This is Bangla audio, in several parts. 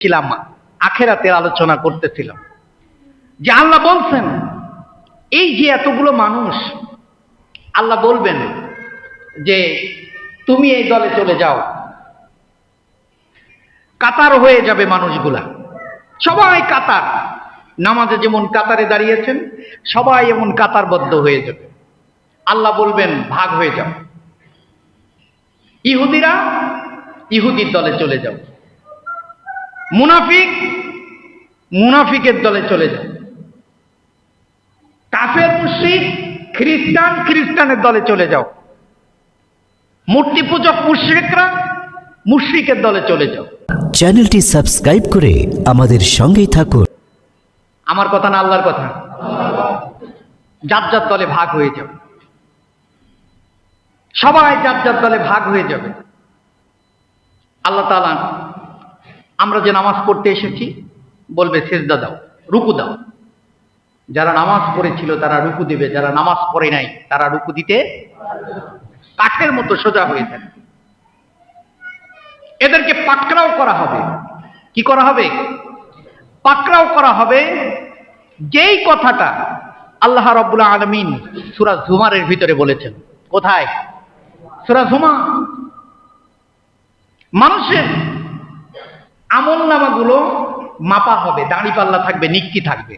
ছিলাম আখিরাতের আলোচনা করতেছিলাম যে আল্লাহ বলছেন এই যে এতগুলো মানুষ, আল্লাহ বলবেন যে তুমি এই দলে চলে যাও। কাতার হয়ে যাবে মানুষগুলা, সবাই কাতার, নামাজে যেমন কাতারে দাঁড়িয়েছেন সবাই এমন কাতারবদ্ধ হয়ে যাবে। আল্লাহ বলবেন ভাগ হয়ে যাও, ইহুদিরা ইহুদির দলে চলে যাও, মুনাফিক মুনাফিকের দলে চলে যাও, কাফের মুশরিক খ্রিস্টান খ্রিস্টানের দলে চলে যাও, মূর্তি পূজক মুশরিকরা মুশরিকের দলে চলে যাও। চ্যানেলটি সাবস্ক্রাইব করে আমাদের সঙ্গেই থাকুন। আমার কথা না আল্লাহর কথা? যার যার দলে ভাগ হয়ে যাবে, সবাই যার যার দলে ভাগ হয়ে যাবে। আল্লাহ তাআলা আমরা যে নামাজ পড়তে এসেছি বলবে সিজদা দাও, রুকু দাও। যারা নামাজ পড়েছিল তারা রুকু দিবে, যারা নামাজ পড়ে নাই তারা রুকু দিতে কাঠের মতো সোজা হয়ে থাকে। এদেরকে পাকড়াও করা হবে। কি করা হবে? পাকড়াও করা হবে। যেই কথাটা আল্লাহ রাব্বুল আলামিন সূরা জুমারের ভিতরে বলেছেন। কোথায়? সূরা জুমার। মানুষের আমলনামাগুলো মাপা হবে, দাঁড়িপাল্লা থাকবে, নিক্কি থাকবে।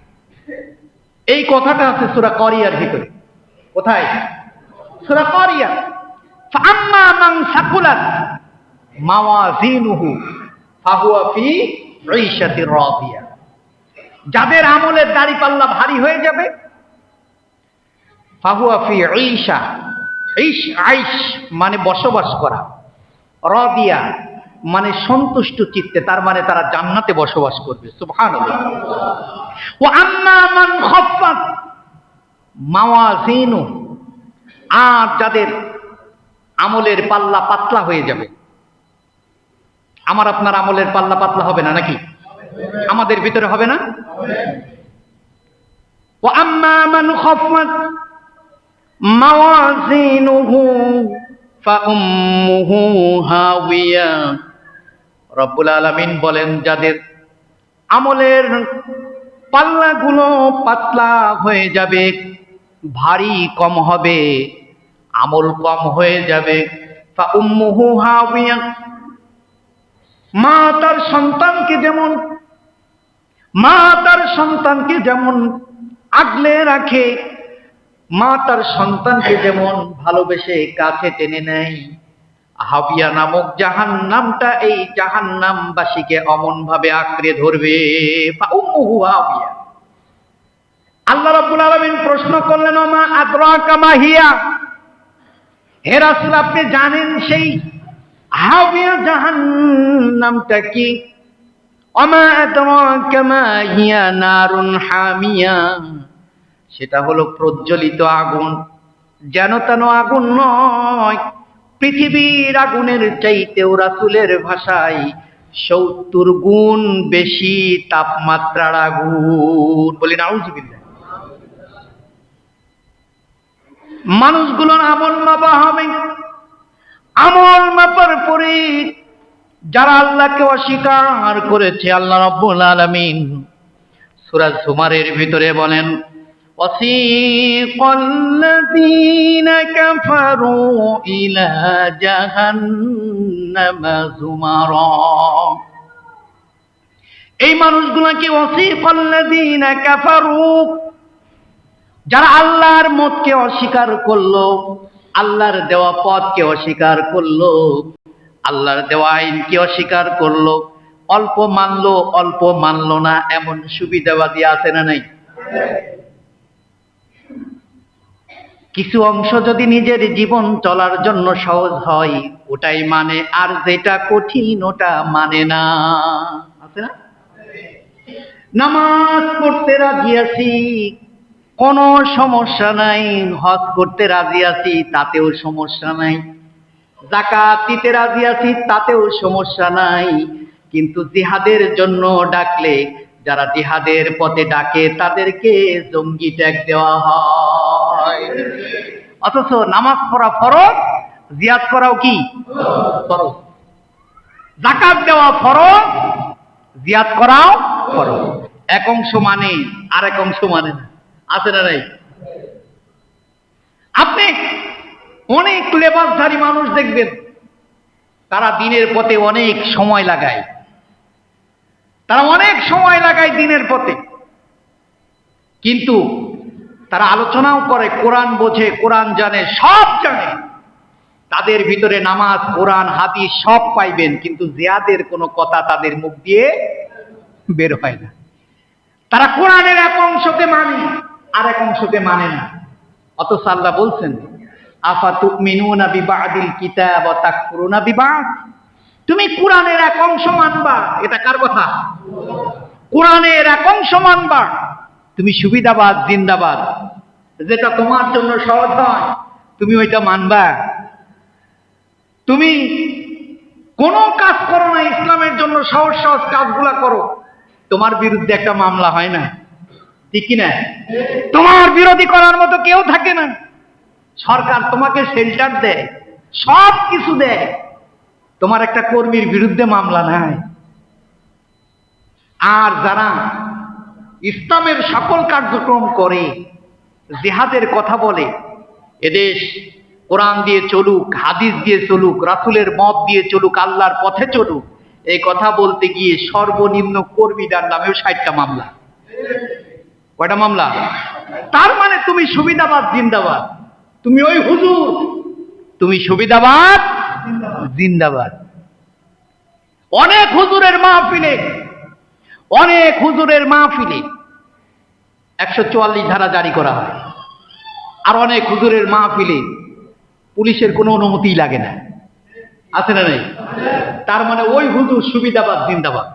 এই কথাটা আছে সূরা কারিয়ার ভিতরে। কোথায়? সূরা কারিয়া। ফাআম্মা মান সাকুলাত মাওয়াজিনুহু ফাহুয়া ফি ঈশাতির রাদিয়া। যাদের আমলের দাঁড়িপাল্লা ভারী হয়ে যাবে, ফাহুয়া ফি ঈশা, আইশ মানে বসবাস করা, রাদিয়া মানে সন্তুষ্ট চিত্তে, তার মানে তারা জান্নাতে বসবাস করবে। সুবহানাল্লাহ। ওয়া আম্মা মান খাফফাত মাওয়াজিনু, আর যাদের আমলের পাল্লা পাতলা হয়ে যাবে। আমার আপনার আমলের পাল্লা পাতলা হবে না নাকি? আমাদের ভিতরে হবে না? ওয়া আম্মা মান খাফফাত মাওয়াজিনুহু ফাউম্মুহু হাওিয়া। রব্বুল আলামিন বলেন যাদের আমলের পাল্লাগুলো পাতলা হয়ে যাবে, ভারী কম হবে, আমল কম হয়ে যাবে, ফাউম্মুহু হাওিয়া। মা তার সন্তানকে যেমন আগলে রাখে, মা তার সন্তানকে যেমন ভালোবেসে কাছে টেনে নেয়, হাবিয়া নামক জাহান্নামটা এই জাহান্নামবাসীকে অমন ভাবে আঁকড়ে ধরবে। ফাউম্মুহু হাবিয়া। আল্লাহ রাব্বুল আলামিন প্রশ্ন করলেন, ওমা আদরাকা মা হিয়া। হে রাসূল আপনি জানেন সেই হাবিয়া জাহান্নামটা কি? ওমা আদরাকা মা হিয়া নারুন হামিয়া। সেটা হলো প্রজ্বলিত আগুন, যেন তেন আগুন নয়, পৃথিবীর আগুনের চাইতেও রাসূলের ভাষায় ৭০ গুণ বেশি তাপমাত্রার আগুন। বলি নাউযুবিল্লাহ। মানুষগুলোর আমল মাপা হবে। আমল মাপার পরে যারা আল্লাহকে অস্বীকার করেছে, আল্লাহ রাব্বুল আলামিন সূরা জুমারের ভিতরে বলেন, وَسِيقَ الَّذِينَ كَفَرُوا إِلَى جَهَنَّمَ زُمَرًا। এই মানুষগুলোকে وَسِيقَ الَّذِينَ كَفَرُوا, যারা আল্লাহর মতকে অস্বীকার করলো, আল্লাহর দেওয়া পথকে অস্বীকার করলো, আল্লাহর দেওয়া আইনকে অস্বীকার করলো, অল্প মানলো অল্প মানলো না, এমন সুবিধাবাদী আছে না নাই? কিছু অংশ যদি নিজের জীবন চলার জন্য সহজ হয় ওটাই মানে, আর যেটা কঠিন ওটা মানে না। আছে না? নামাজ পড়তে রাজি আছি, কোনো সমস্যা নাই। হজ করতে রাজি আছি, তাতেও সমস্যা নাই। যাকাত দিতে রাজি আছি, তাতেও সমস্যা নাই। কিন্তু জিহাদের জন্য ডাকলে, যারা জিহাদের পথে ডাকে তাদেরকে জঙ্গি ট্যাগ দেওয়া হয়। অথচ নামাজ পড়া ফরজ, জিহাদ করাও কি ফরজ। যাকাত দেওয়া ফরজ, জিহাদ করাও করো। এক অংশ মানে আর এক অংশ মানে না, আছে না নাই? আপনি অনেক লেবাসধারী মানুষ দেখবেন, তারা দিনের পথে অনেক সময় লাগায়, তারা অনেক সময় লাগায় দিনের পথে, কিন্তু তারা আলোচনাও করে, কোরআন বোঝে, কোরআন জানে, সব জানে, তাদের ভিতরে নামাজ, কোরআন, হাদিস সব পাইবেন, কিন্তু জিহাদের কোনো কথা তাদের মুখ দিয়ে বের হয় না। তারা কোরআনের এক অংশকে মানে আর এক অংশকে মানে না। অথচ আল্লাহ বলছেন, আফাতুমিনুনা বিবাদিল কিতাব ওয়া তাকফুরুনা বিবাদ। তুমি কোরআনের এক অংশ মানবা, এটা কার কথা? কোরআনের এক অংশ মানবা, তুমি সুবিধাবাদ জিন্দাবাদ, যেটা তোমার জন্য সহজ হয় তুমি ওইটা মানবা। তুমি কোন কাজ করো না, ইসলামের জন্য সহজ সহজ কাজগুলা করো, তোমার বিরুদ্ধে একটা মামলা হয় না, ঠিক কিনা? তোমার বিরোধী করার মতো কেউ থাকে না। সরকার তোমাকে শেল্টার দেয়, সব কিছু দেয়, তোমার একটা কর্মীর বিরুদ্ধে মামলা নাই। আর যারা ইসলামের সকল কার্যক্রম করে, জিহাদের কথা বলে, এদেশ কোরআন দিয়ে চলুক, হাদিস দিয়ে চলুক, রাসূলের মত দিয়ে চলুক, আল্লাহর পথে চলুক, এই কথা বলতে গিয়ে সর্বনিম্ন কর্মীদের নামেও 60টা মামলা। কয়টা মামলা? তার মানে তুমি সুবিধাবাদ জিন্দাবাদ, তুমি ওই হুজুর, তুমি সুবিধাবাদ জিন্দাবাদ। অনেক হুজুরের মাহফিলে, অনেক হুজুরের মাহফিলে 144 ধারা জারি করা হয়, আর অনেক হুজুরের মাহফিলে পুলিশের কোনো অনুমতিই লাগে না, আছে না নাই? তার মানে ওই হুজুর সুবিধাবাদ জিন্দাবাদ।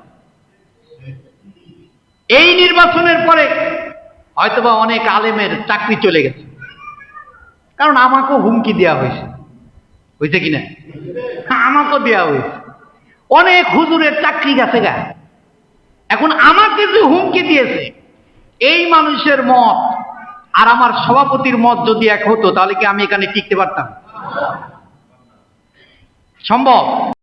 এই নির্বাচনের পরে হয়তোবা অনেক আলেমের চাকরি চলে গেছে, কারণ আমাকেও হুমকি দেওয়া হয়েছে, হয়েছে কিনা? আমাকেও দেওয়া হয়েছে, অনেক হুজুরের চাকরি গেছে গা। এখন আমাকে যে হুমকি দিয়েছে, এই মানুষের মত আর আমার সভাপতির মত যদি এক হতো, তাহলে কি আমি এখানে টিকতে পারতাম? সম্ভব?